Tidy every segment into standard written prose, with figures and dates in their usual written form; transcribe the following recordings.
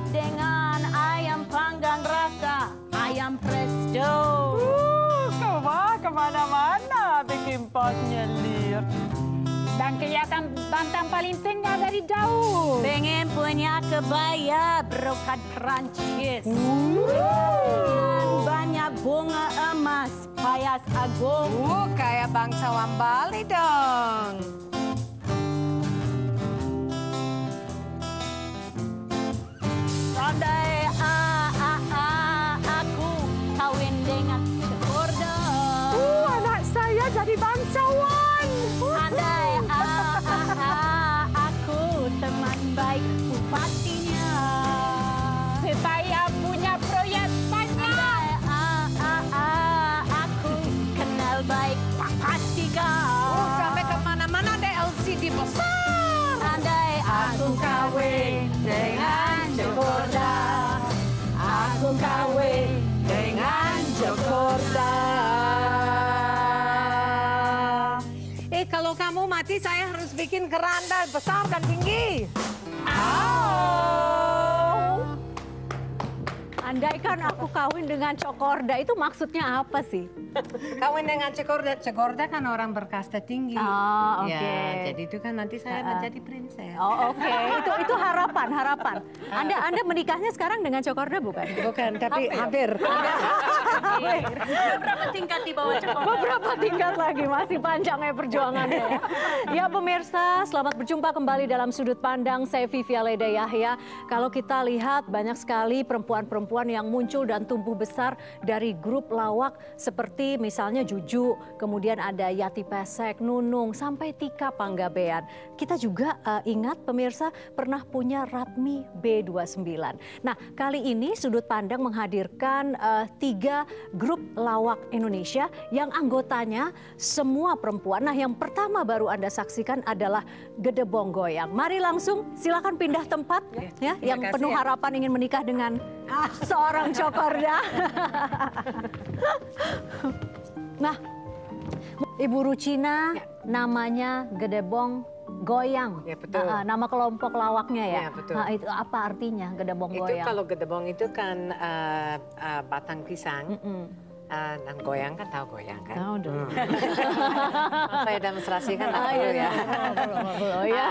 siap dengan ayam panggang rasa ayam presto. Kau mah kemana-mana bikin potnya Lir. Dan kelihatan bantam paling tengah dari daun. Pengen punya kebaya brokat Perancis. Dan banyak bunga emas payas agung. Kayak bangsawan Bali dong. Andai aku kawin dengan Cekorda. Anak saya jadi bangsawan. Andai aku teman baik bupatinya. Saya punya proyek banyak. Andai aku kenal baik Pak Pastika. Sampai kemana-mana ada LCD besar. Andai aku kawin dengan Cekorda. Aku kawin dengan Cekorda. Kalau kamu mati, saya harus bikin keranda besar dan tinggi. Andaikan aku kawin dengan Cokorda, itu maksudnya apa sih? Kawin dengan Cekorda. Cekorda kan orang berkasta tinggi. Oh, oke. Ya, jadi itu kan nanti saya menjadi princess. Oh, oke. Itu harapan. Anda menikahnya sekarang dengan Cokorda bukan? Bukan, tapi hampir. Berapa tingkat di bawah Cekorda? Beberapa tingkat lagi, masih panjang ya perjuangannya ya. Ya pemirsa, selamat berjumpa kembali dalam Sudut Pandang. Saya Vivi Aleda Yahya. Kalau kita lihat banyak sekali perempuan-perempuan yang muncul dan tumbuh besar dari grup lawak seperti misalnya Juju, kemudian ada Yati Pesek, Nunung, sampai Tika Panggabean. Kita juga ingat pemirsa pernah punya Ratmi B29. Nah kali ini Sudut Pandang menghadirkan 3 grup lawak Indonesia yang anggotanya semua perempuan. Nah yang pertama baru Anda saksikan adalah Gedebong Goyang. Mari langsung silakan pindah tempat ya yang penuh harapan ingin menikah dengan seorang Cokorda. Nah, Ibu Rucina namanya Gedebong Goyang. Ya, betul. Nama kelompok lawaknya ya. Ya, betul. Nah, itu apa artinya Gedebong Itu Goyang? kalau gedebong itu kan batang pisang. Dan goyang kan tahu goyang kan? Tahu dong. Saya demonstrasikan tahu ya. Oh ya.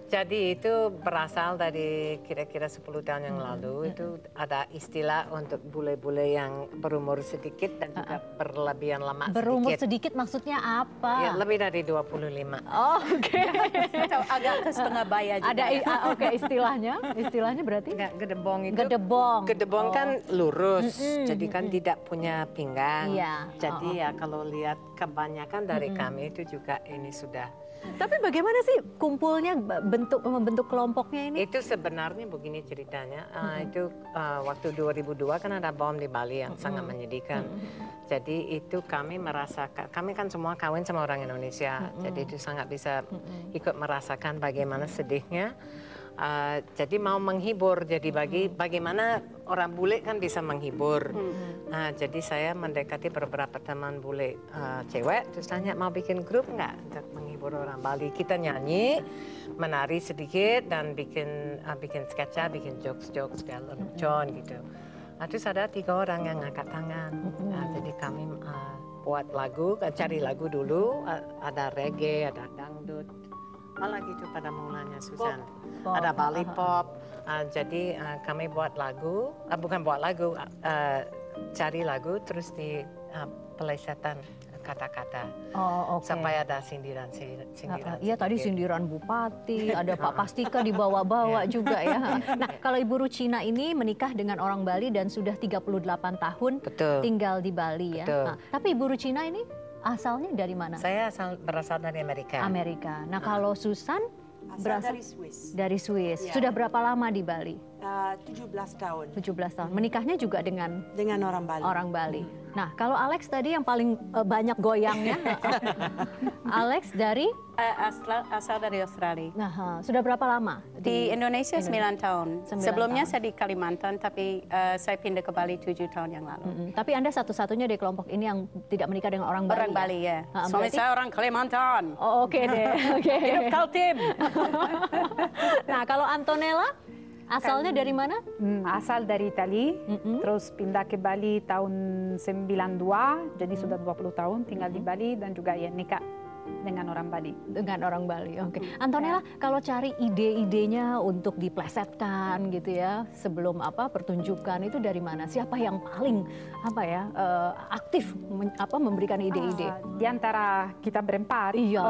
Jadi itu berasal dari kira-kira 10 tahun yang lalu. Itu ada istilah untuk bule-bule yang berumur sedikit dan juga berlebihan lemak Berumur sedikit. sedikit maksudnya apa? Ya, lebih dari 25. Oh, oke. Atau agak ke setengah baya juga. Ada oke istilahnya berarti? Enggak, gedebong itu. Gedebong. Gedebong kan lurus, jadi kan tidak punya pinggang. Iya. Jadi ya kalau lihat kebanyakan dari kami itu juga ini sudah. Tapi bagaimana sih kumpulnya bentuk kelompoknya ini? Itu sebenarnya begini ceritanya. Itu waktu 2002 kan ada bom di Bali yang sangat menyedihkan. Jadi itu kami merasakan, kami kan semua kawin sama orang Indonesia. Jadi itu sangat bisa ikut merasakan bagaimana sedihnya. Jadi mau menghibur, jadi bagaimana orang bule kan bisa menghibur. Jadi saya mendekati beberapa teman bule cewek, terus tanya mau bikin grup nggak untuk menghibur orang Bali. Kita nyanyi, menari sedikit dan bikin sketsa, bikin jokes segala lucuan gitu. Terus ada 3 orang yang angkat tangan. Jadi kami buat lagu, cari lagu dulu, ada reggae, ada dangdut. Apalagi itu pada mulanya Susan. Ada Bali pop. Jadi kami buat lagu, bukan buat lagu, cari lagu terus di pelesetan kata-kata. Oh, oke. Sampai ada sindiran. Iya tadi sindiran bupati, ada Pak Pastika dibawa-bawa juga ya. Nah kalau Ibu Rucina ini menikah dengan orang Bali dan sudah 38 tahun Betul. tinggal di Bali ya. Betul. Nah, tapi Ibu Rucina ini asalnya dari mana? Saya berasal dari Amerika. Amerika. Nah kalau Susan berasal dari Swiss. dari Swiss. Ya. Sudah berapa lama di Bali? 17 tahun 17 tahun. Menikahnya juga dengan orang Bali. orang Bali. Nah, kalau Alex tadi yang paling banyak goyangnya. Alex dari Asal dari Australia. Nah, sudah berapa lama? Di Indonesia 9 tahun. 9 Sebelumnya tahun. saya di Kalimantan, tapi saya pindah ke Bali 7 tahun yang lalu. Tapi Anda satu-satunya di kelompok ini yang tidak menikah dengan orang Bali. Orang Bali ya. Suami berarti- saya orang Kalimantan. Oh, oke deh. Oke. Hidup Kaltim. Nah, kalau Antonella Asalnya dari mana? Asal dari Itali, terus pindah ke Bali tahun 92, jadi sudah 20 tahun tinggal di Bali dan juga ya nikah dengan orang Bali. Dengan orang Bali, oke. Antonella, kalau cari ide-idenya untuk diplesetkan gitu ya, sebelum pertunjukan itu dari mana? Siapa yang paling aktif memberikan ide-ide? Di antara kita berempat, Iya.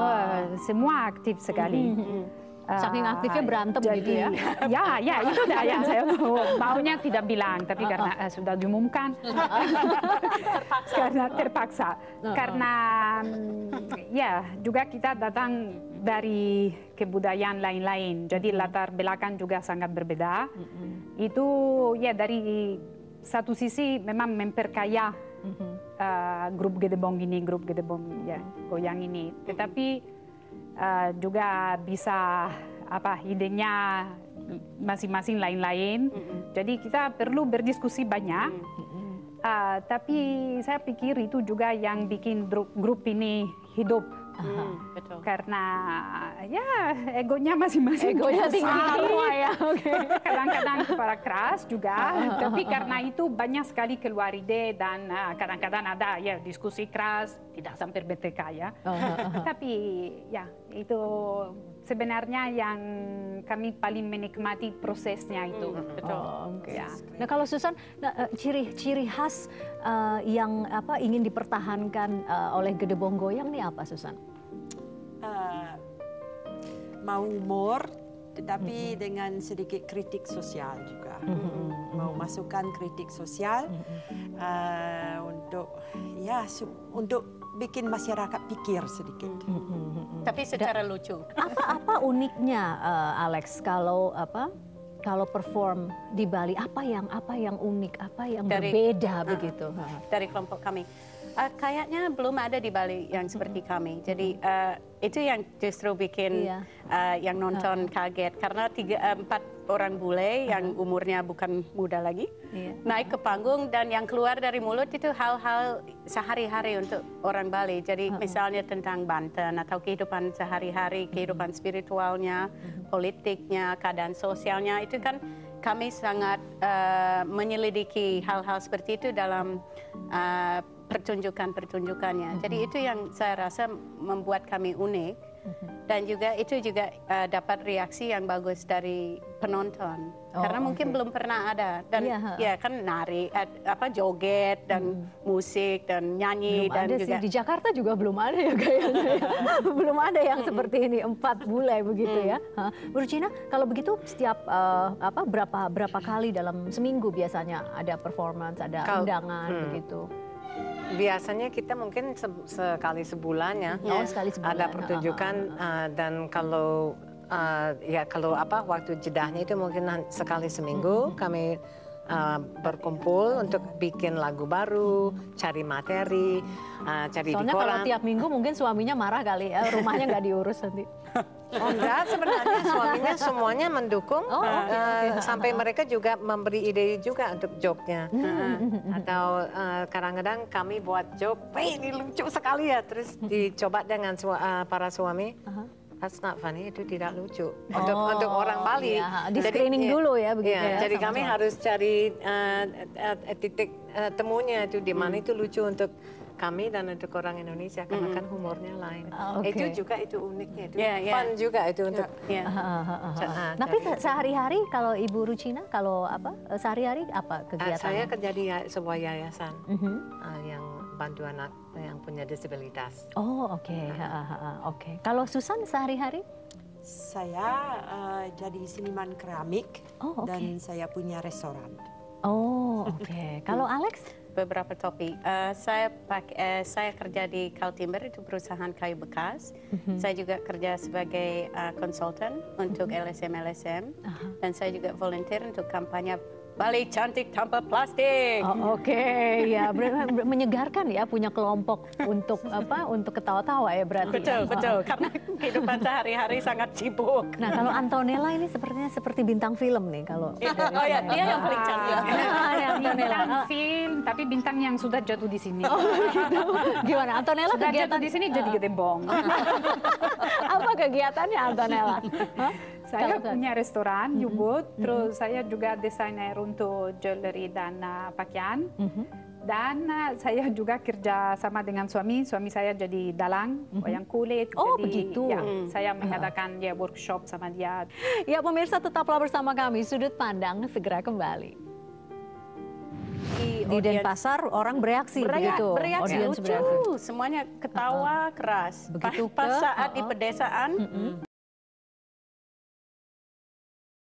semua aktif sekali. Saking aktifnya berantem gitu ya? Ya itu dah yang saya maunya tidak bilang, tapi karena sudah diumumkan, karena terpaksa. Karena ya juga kita datang dari kebudayaan lain-lain, jadi latar belakang juga sangat berbeda. Itu ya dari satu sisi memang memperkaya grup Gedebong ini, grup Gedebong ya goyang ini, tetapi juga bisa idenya masing-masing lain-lain. Jadi kita perlu berdiskusi banyak. Tapi saya pikir itu juga yang bikin grup ini hidup. Betul. Karena ya egonya masing-masing. Egonya tinggi semua ya. Kadang-kadang kepala keras juga. Tapi karena itu banyak sekali keluar ide dan kadang-kadang ada ya diskusi keras, tidak sampai BTK ya. Tapi ya itu sebenarnya yang kami paling menikmati prosesnya itu. Betul. Ya. Nah kalau Susan, ciri khas yang ingin dipertahankan oleh Gedebong Goyang nih apa, Susan? Mau humor, tetapi dengan sedikit kritik sosial juga. Mau masukkan kritik sosial untuk bikin masyarakat pikir sedikit. Tapi secara lucu. Apa uniknya, Alex, kalau perform di Bali? Apa yang unik, apa yang berbeda begitu? Dari kelompok kami. Kayaknya belum ada di Bali yang seperti kami. Jadi itu yang justru bikin yang nonton kaget. Karena 4 orang bule yang umurnya bukan muda lagi naik ke panggung dan yang keluar dari mulut itu hal-hal sehari-hari untuk orang Bali. Jadi misalnya tentang Banten atau kehidupan sehari-hari, kehidupan spiritualnya, politiknya, keadaan sosialnya. Itu kan kami sangat menyelidiki hal-hal seperti itu dalam pertunjukannya. Jadi itu yang saya rasa membuat kami unik dan juga itu juga dapat reaksi yang bagus dari penonton. Karena mungkin belum pernah ada dan ya kan nari, joget dan musik dan nyanyi belum dan ada juga sih. Di Jakarta juga belum ada ya kayaknya. Belum ada yang seperti ini 4 bule begitu ya. Bu Ruchina, kalau begitu setiap berapa kali dalam seminggu biasanya ada performance, ada undangan begitu? Biasanya kita mungkin sekali sebulan ya, sekali sebulan. Ada pertunjukan dan kalau waktu jedahnya itu mungkin sekali seminggu kami berkumpul untuk bikin lagu baru, cari materi, cari soalnya di koran. Kalau tiap minggu mungkin suaminya marah kali ya, rumahnya nggak diurus nanti. Oh enggak, sebenarnya suaminya semuanya mendukung, sampai mereka juga memberi ide juga untuk joke-nya. Atau kadang-kadang kami buat joke, ini lucu sekali ya, terus dicoba dengan para suami. That's not funny, itu tidak lucu untuk orang Bali. Iya. Di screening dulu ya begitu ya. Jadi kami harus cari titik temunya itu di mana itu lucu untuk kami dan untuk orang Indonesia karena kan humornya lain. Itu juga itu uniknya, itu fun juga itu untuk. Tapi sehari-hari kalau Ibu Ruchina sehari-hari apa kegiatannya? Saya kerja di sebuah yayasan yang bantu anak yang punya disabilitas. Oh oke. Kalau Susan sehari-hari? Saya jadi seniman keramik dan saya punya restoran. Oh oke. Kalau Alex? Beberapa topik. Saya kerja di Kaltimber, itu perusahaan kayu bekas. Saya juga kerja sebagai konsultan untuk LSM, dan saya juga volunteer untuk kampanye Bali Cantik Tanpa Plastik. Ya menyegarkan ya punya kelompok untuk ketawa-tawa ya berarti. Betul. Karena kehidupan sehari-hari sangat sibuk. Nah kalau Antonella ini sepertinya seperti bintang film nih kalau. Dia yang paling cantik. Bintang film, tapi bintang yang sudah jatuh di sini. Gitu. Gimana Antonella sudah kegiatan jatuh di sini jadi Gedebong. Apa kegiatannya Antonella? Saya punya restoran, U-Boot, terus saya juga desainer untuk jewelry dan pakaian. Dan saya juga kerja sama dengan suami saya jadi dalang, wayang kulit. Oh, jadi, begitu. Ya, saya mengadakan dia workshop sama dia. Ya pemirsa, tetaplah bersama kami, Sudut Pandang segera kembali. Di Denpasar orang bereaksi begitu. Bereaksi Audiens lucu, semuanya ketawa keras. Begitu Pas saat di pedesaan,